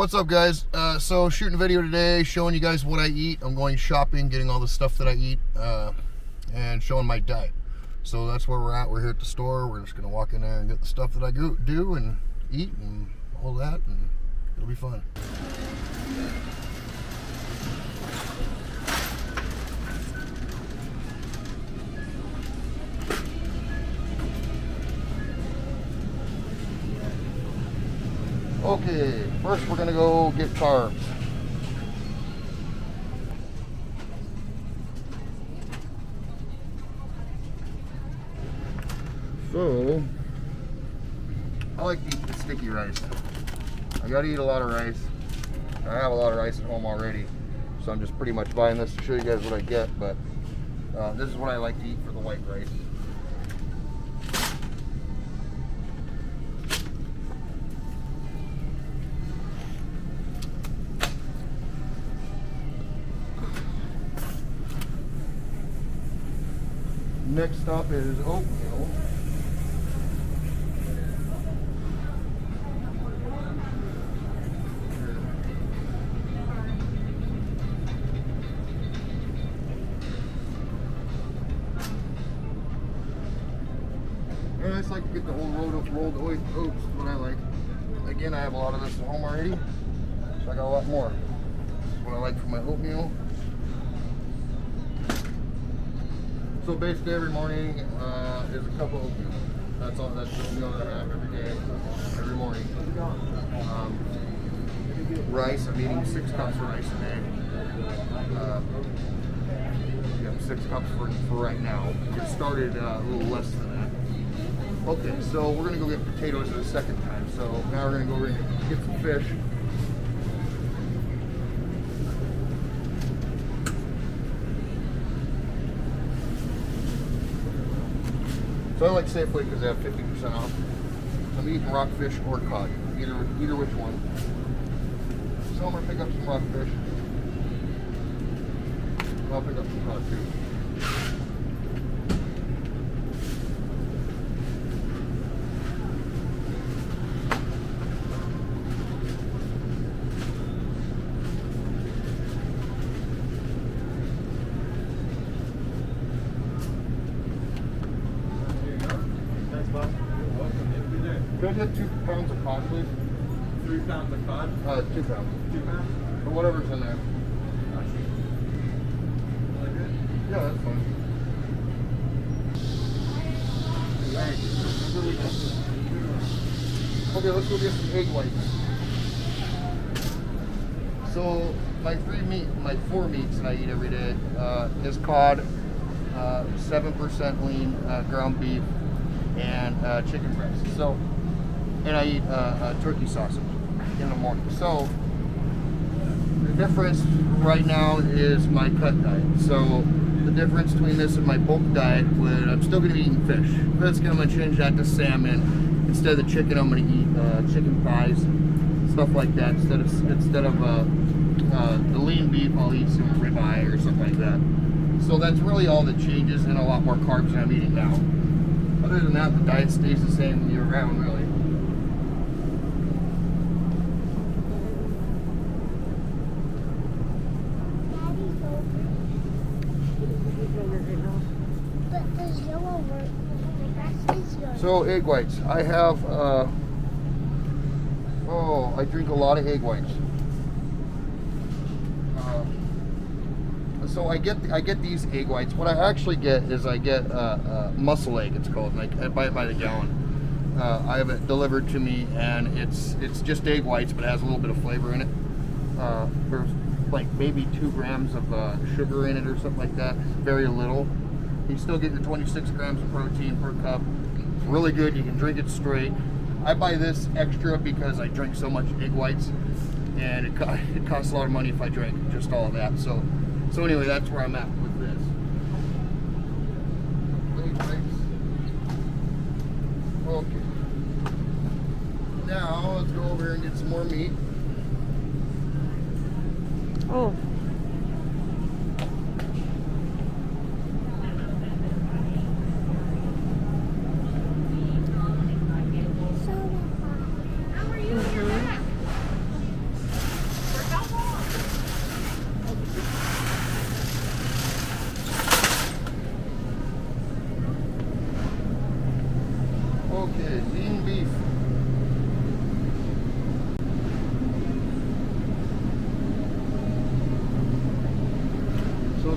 What's up, guys? So shooting a video today showing you guys what I eat. I'm going shopping, getting all the stuff that I eat, and showing my diet. So that's where we're at. We're here at the store. We're just gonna walk in there and get the stuff that I do and eat and all that, and it'll be fun. Okay, first we're gonna go get carbs. So, I like to eat the sticky rice. I gotta eat a lot of rice. I have a lot of rice at home already, so I'm just pretty much buying this to show you guys what I get, but this is what I like to eat for the white rice. Next up is oatmeal. And I just like to get the whole rolled oats, what I like. Again, I have a lot of this at home already, so I got a lot more. This is what I like for my oatmeal. So basically every morning is a cup of oatmeal. That's all. That's the oatmeal that I have every day, every morning. Rice. I'm eating 6 cups of rice a day. Yeah, 6 cups for right now. It started a little less than that. Okay, so we're gonna go get potatoes for the second time. So now we're gonna go get some fish. So I like Safeway because they have 50% off. I'm eating rockfish or cod, either which one. So I'm gonna pick up some rockfish. I'll pick up some cod too. Could I get 2 pounds of cod, please? 3 pounds of cod? 2 pounds. 2 pounds? Or whatever's in there. Really good? Yeah, that's fine. Okay, let's go get some egg whites. So my 4 meats that I eat every day is cod, 7% lean ground beef, and chicken breast. So, and I eat turkey sausage in the morning. So the difference right now is my cut diet. So the difference between this and my bulk diet would, I'm still going to be eating fish. But I'm going to change that to salmon. Instead of the chicken, I'm going to eat chicken thighs, stuff like that. Instead of the lean beef, I'll eat some ribeye or something like that. So that's really all that changes, and a lot more carbs than I'm eating now. Other than that, the diet stays the same year round, really. So egg whites. I have, I drink a lot of egg whites. So I get these egg whites. What I actually get is I get muscle egg, it's called. Like I buy it by the gallon. I have it delivered to me, and it's just egg whites, but it has a little bit of flavor in it. There's like maybe 2 grams of sugar in it or something like that. Very little. You still get your 26 grams of protein per cup. It's really good. You can drink it straight. I buy this extra because I drink so much egg whites, and it costs a lot of money if I drink just all of that. So anyway, that's where I'm at with this. Okay. Now let's go over here and get some more meat. Oh.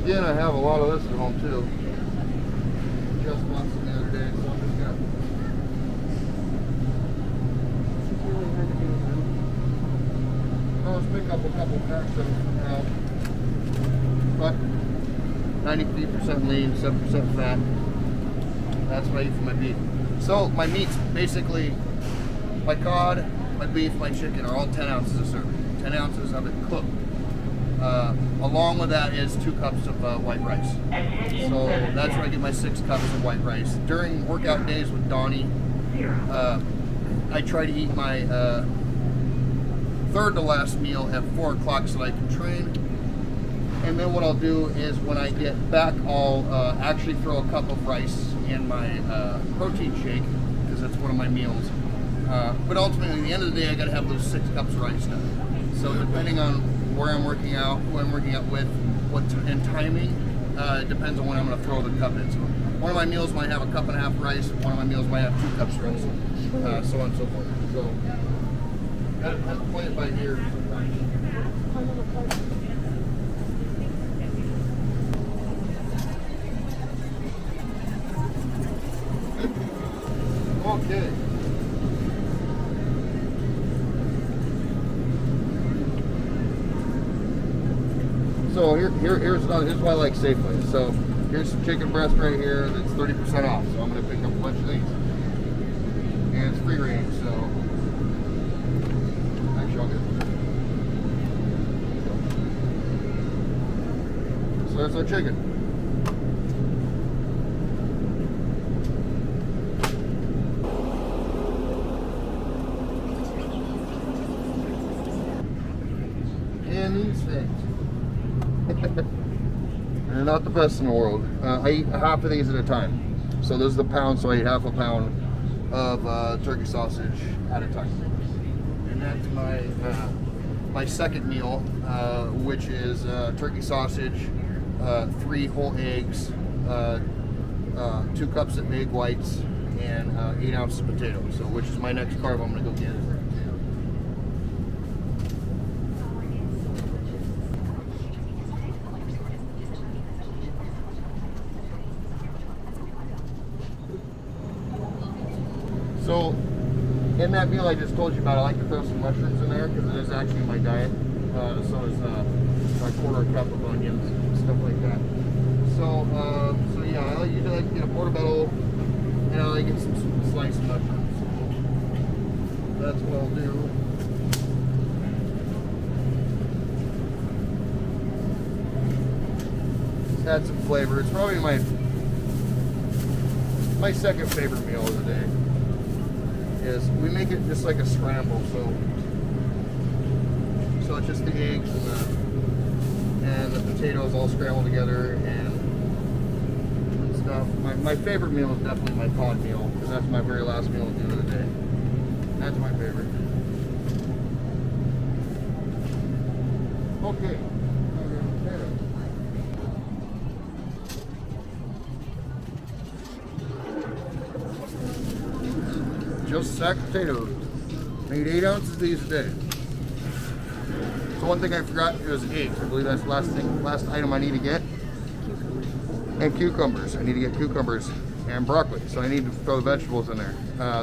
again, I have a lot of this at home too. Just bought some the other day, so I'm just gonna. It's really hard to do I'll just pick up a couple packs of, but 93% lean, 7% fat. That's what I eat for my beef. So my meats, basically, my cod, my beef, my chicken are all 10 ounces a serving. 10 ounces of it cooked. Along with that is 2 cups of white rice. So that's where I get my 6 cups of white rice. During workout days with Donnie, I try to eat my third to last meal at 4 o'clock so that I can train. And then what I'll do is when I get back, I'll actually throw a cup of rice in my protein shake, because that's one of my meals. But ultimately, at the end of the day, I got to have those 6 cups of rice done. So depending on where I'm working out, who I'm working out with, and timing, it depends on when I'm going to throw the cup in. So one of my meals might have a cup and a half rice. One of my meals might have 2 cups of rice, so on and so forth. So got to play it by ear sometimes. Okay. So here's why I like Safeway. So here's some chicken breast right here that's 30% off. So I'm gonna pick up a bunch of these. And it's free range, so actually I'll get it. So there's our chicken. And these things. They're not the best in the world. I eat half of these at a time. So this is the pound, so I eat half a pound of turkey sausage at a time. And that's my second meal, which is turkey sausage, 3 whole eggs, 2 cups of egg whites, and 8 ounces of potatoes. So which is my next carb I'm gonna go get. So, in that meal I just told you about, I like to throw some mushrooms in there because it is actually in my diet. So is my quarter cup of onions, stuff like that. So yeah, I usually like to get a portobello, and I like to get some sliced mushrooms. So that's what I'll do. Just add some flavor. It's probably my second favorite meal of the day. Is we make it just like a scramble, so it's just the eggs and the potatoes all scrambled together and stuff. My favorite meal is definitely my cod meal, because that's my very last meal at the end of the day. That's my favorite. Okay. Just sack potatoes. I eat 8 ounces of these a day. So one thing I forgot is eggs. I believe that's the last item I need to get. And cucumbers. I need to get cucumbers and broccoli. So I need to throw the vegetables in there.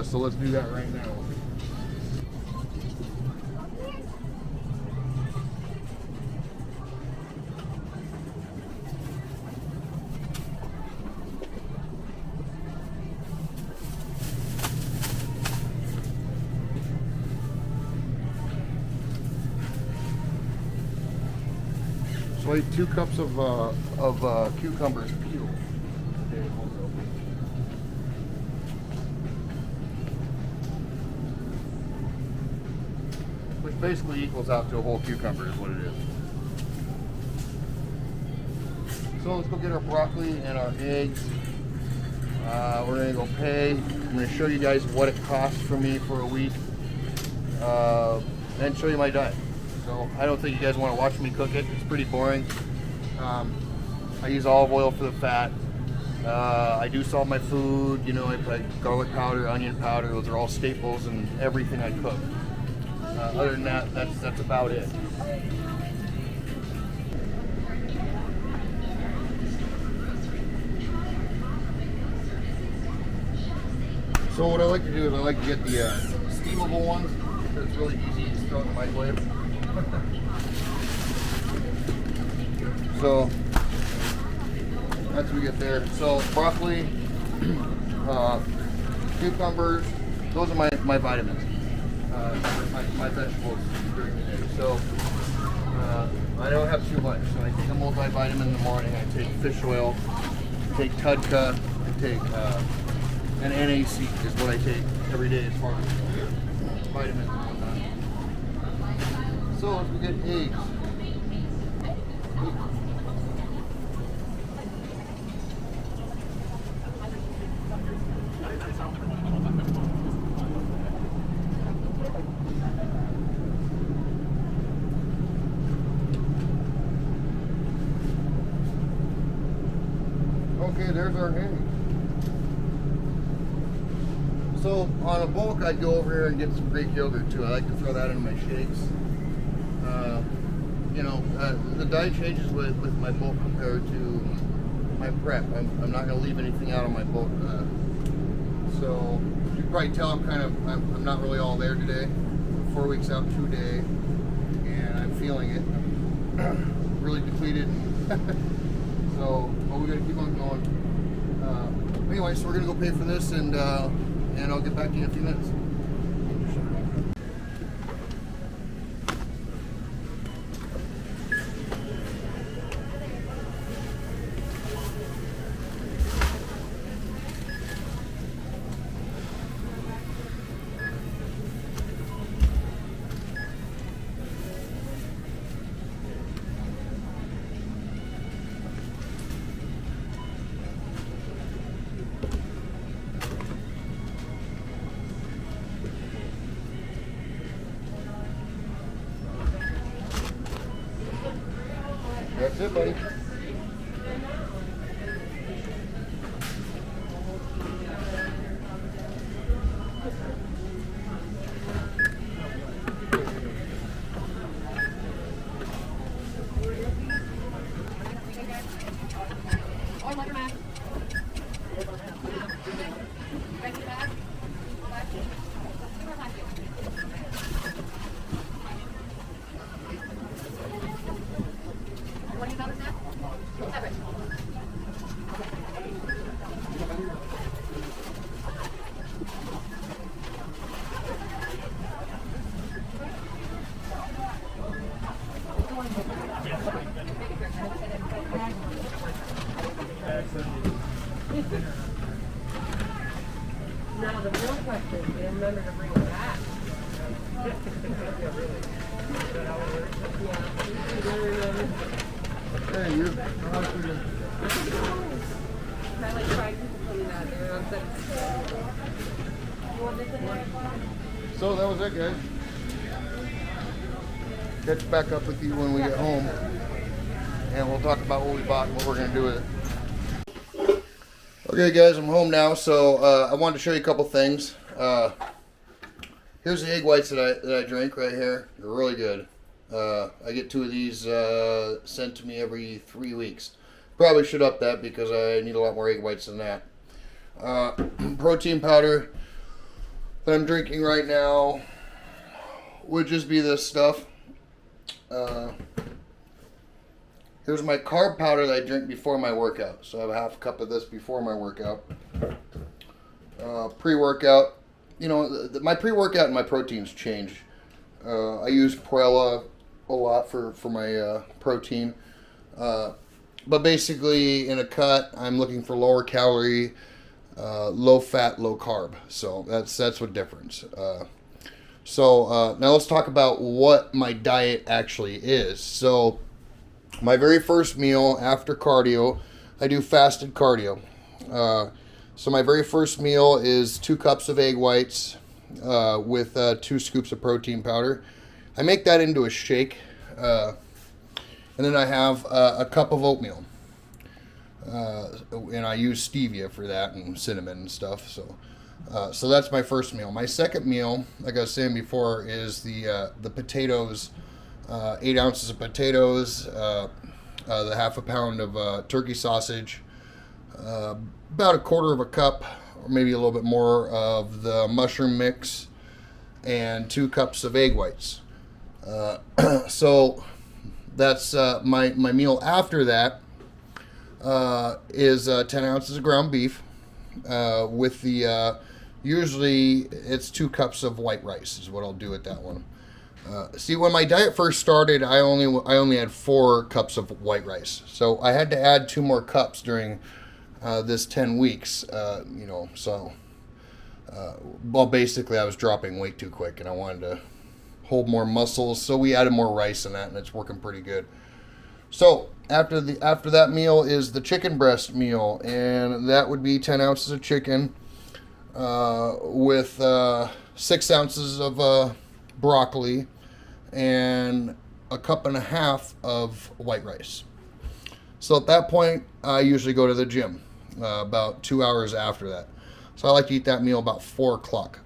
So let's do that right now. So I eat 2 cups of cucumbers peeled. Which basically equals out to a whole cucumber is what it is. So let's go get our broccoli and our eggs. We're gonna go pay. I'm gonna show you guys what it costs for me for a week. And show you my diet. So I don't think you guys want to watch me cook it. It's pretty boring. I use olive oil for the fat. I do salt my food. You know, I put garlic powder, onion powder. Those are all staples in everything I cook. Other than that, that's about it. So what I like to do is I like to get the steamable ones. It's really easy to throw in the microwave. So that's what we get there. So broccoli, cucumbers, those are my vitamins, my vegetables during the day. So I don't have too much. So I take a multivitamin in the morning. I take fish oil, I take Tudka, I take an NAC is what I take every day as far as vitamins and whatnot. So we get eggs. Okay, there's our egg. So on a bulk, I'd go over here and get some Greek yogurt too. I like to throw that in my shakes. The diet changes with my bulk compared to my prep. I'm not going to leave anything out on my bulk. So you can probably tell I'm not really all there today. 4 weeks out, 2 day, and I'm feeling it. I'm really depleted. So, but we got to keep on going. Anyway, so we're gonna go pay for this, and I'll get back to you in a few minutes. That's it, buddy. Now the real question is, remember to bring it back. Hey, you're. I like fried people coming out there. I was like, you want this in there? So that was it, guys. Catch back up with you when we get home, and we'll talk about what we bought and what we're gonna do with it. Okay, guys, I'm home now, so I wanted to show you a couple things. Here's the egg whites that I drank right here. They're really good. I get 2 of these sent to me every 3 weeks. Probably should up that because I need a lot more egg whites than that. Protein powder that I'm drinking right now would just be this stuff. Here's my carb powder that I drink before my workout. So I have a half cup of this before my workout. Pre-workout. You know, my pre-workout and my proteins change. I use Perella a lot for my protein. But basically, in a cut, I'm looking for lower calorie, low fat, low carb. So that's what difference. So now let's talk about what my diet actually is. So my very first meal after cardio, I do fasted cardio. So my very first meal is 2 cups of egg whites with 2 scoops of protein powder. I make that into a shake, and then I have a cup of oatmeal, and I use stevia for that and cinnamon and stuff. So that's my first meal. My second meal, like I was saying before, is the potatoes. 8 ounces of potatoes, the half a pound of turkey sausage, about a quarter of a cup or maybe a little bit more of the mushroom mix, and 2 cups of egg whites. So that's my meal after that is 10 ounces of ground beef with the usually it's 2 cups of white rice is what I'll do at that one. See, when my diet first started, I only had 4 cups of white rice, so I had to add 2 more cups during this 10 weeks. Well, basically, I was dropping weight too quick, and I wanted to hold more muscles, so we added more rice in that, and it's working pretty good. So after that meal is the chicken breast meal, and that would be 10 ounces of chicken with 6 ounces of broccoli and a cup and a half of white rice. So at that point, I usually go to the gym about 2 hours after that. So I like to eat that meal about 4 o'clock.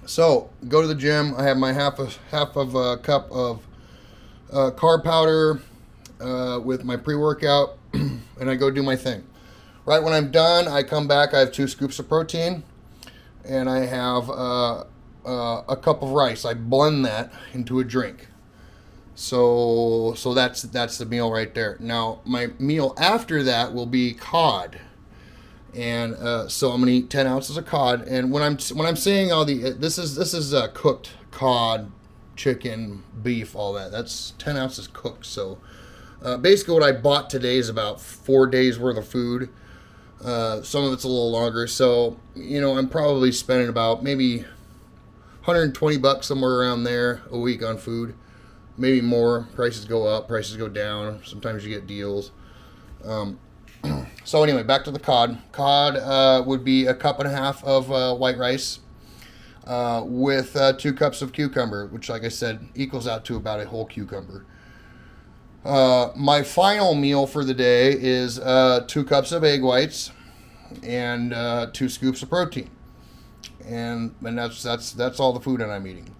So go to the gym. I have my half of a cup of carb powder with my pre-workout, and I go do my thing. Right when I'm done, I come back. I have 2 scoops of protein, and I have a cup of rice. I blend that into a drink. So that's the meal right there. Now my meal after that will be cod, and so I'm gonna eat 10 ounces of cod. And when I'm saying all this is cooked cod, chicken, beef, all that. That's 10 ounces cooked. So basically, what I bought today is about 4 days worth of food. Some of it's a little longer, so I'm probably spending about maybe $120 somewhere around there a week on food. Maybe more. Prices go up, prices go down. Sometimes you get deals. So anyway, back to the cod. Cod would be a cup and a half of white rice with 2 cups of cucumber, which, like I said, equals out to about a whole cucumber. My final meal for the day is 2 cups of egg whites and 2 scoops of protein, and that's all the food that I'm eating.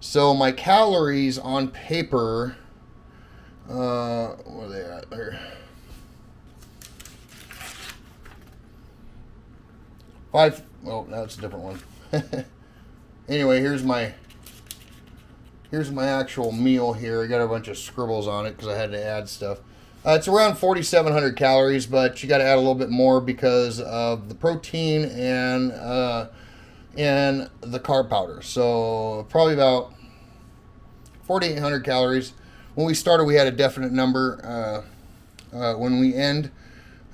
So my calories on paper, what are they at there? 5. Oh, that's a different one. Anyway, here's my actual meal here. I got a bunch of scribbles on it because I had to add stuff. It's around 4,700 calories, but you got to add a little bit more because of the protein and the carb powder. So probably about 4,800 calories. When we started, we had a definite number. When we end,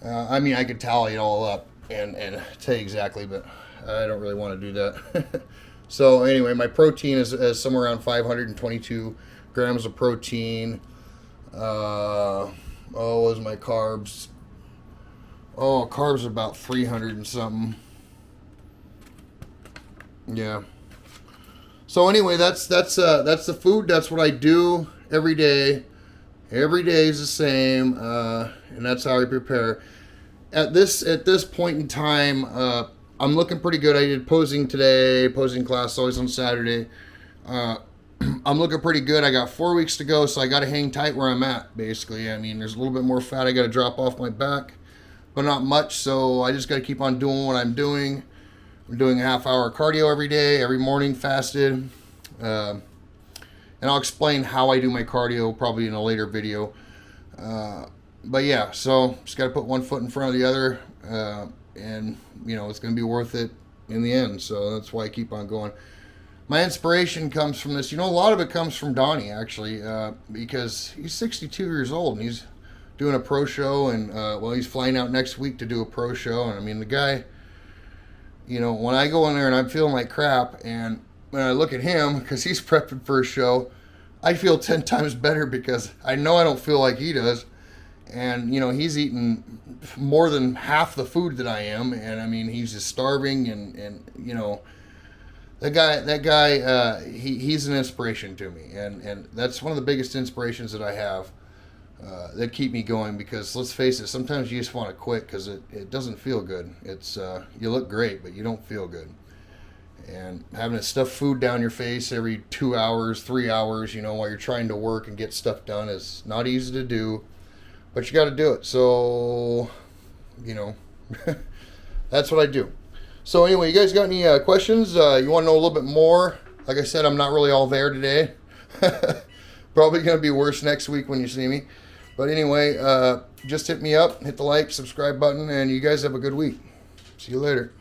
I could tally it all up and tell you exactly, but I don't really want to do that. So anyway, my protein is somewhere around 522 grams of protein. What was my carbs? Oh, carbs are about 300 and something. Yeah. So anyway, that's the food. That's what I do every day. Every day is the same, and that's how I prepare. At this point in time, I'm looking pretty good. I did posing today. Posing class always on Saturday. I'm looking pretty good. I got 4 weeks to go, so I got to hang tight where I'm at, basically. There's a little bit more fat I got to drop off my back, but not much, so I just got to keep on doing what I'm doing. I'm doing a half-hour cardio every day, every morning, fasted. And I'll explain how I do my cardio probably in a later video. But yeah, so just got to put one foot in front of the other, and it's going to be worth it in the end. So that's why I keep on going. My inspiration comes from this. A lot of it comes from Donnie, actually, because he's 62 years old and he's doing a pro show, and he's flying out next week to do a pro show. And the guy, when I go in there and I'm feeling like crap, and when I look at him because he's prepping for a show, I feel 10 times better because I know I don't feel like he does. And he's eating more than half the food that I am, and he's just starving, and that guy he's an inspiration to me, and that's one of the biggest inspirations that I have that keep me going, because let's face it, sometimes you just want to quit because it doesn't feel good. It's you look great, but you don't feel good. And having to stuff food down your face every 2 hours, 3 hours, while you're trying to work and get stuff done is not easy to do. But you got to do it. So, that's what I do. So anyway, you guys got any questions? You want to know a little bit more? Like I said, I'm not really all there today. Probably going to be worse next week when you see me. But anyway, just hit me up, hit the like, subscribe button, and you guys have a good week. See you later.